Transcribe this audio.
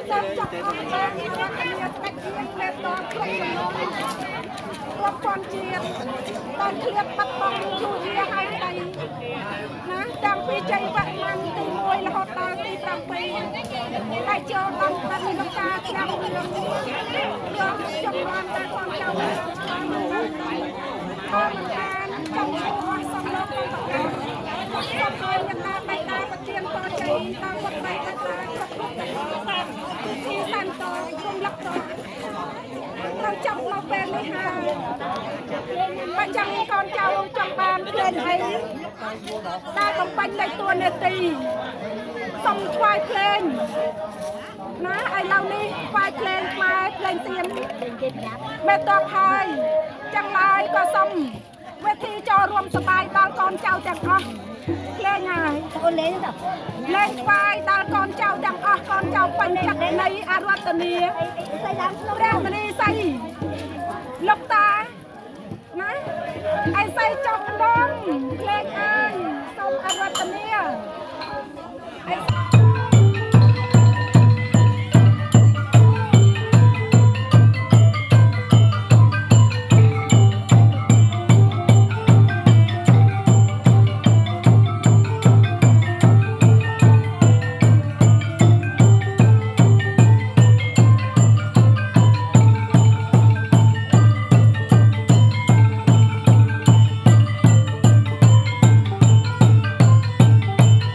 សូមចាប់អស់បានរាល់គ្នាតែជាមេតបគ្រប់ចំនួនរាប់ពាន់ជាតិបានឃ្លាតបាត់បង់ជួជាហើយដៃណាតាំងពីជ័យវរ្ម័នទី1រហូតដល់ទី7ហើយចូលដល់បាត់លោកតាឆ្នាំរឿងចំនួនតែផងចៅបានចាំឈ្មោះអស់សំឡេងទៅគាត់ហើយយ៉ាងណាបៃតាប្រធានតជ័យតាមវត្តបៃតាគ្រប់ទីសានតគុំលក្ខតត្រូវចាប់មកពេលនេះហើយបើចាំកូនចៅចង់បានភ្លេងអីដែលកំបាញ់នៃតួនាទីសុំថ្វាយភ្លេងណាឥឡូវនេះថ្វាយភ្លេងខ្មែរភ្លេងទៀនមេតបហើយចឹងឡើយក៏សុំវេធីចូលរួមសប្បាយដល់កូនចៅទាំងអស់ភ្លេងហើយអូនលេងថ្វាយដល់កូនចៅទាំងអស់កូនចៅបញ្ចក្ដីអរតនីព្រះមនីសីលោកតាណាឯសីចុកដងភ្លេងហើយ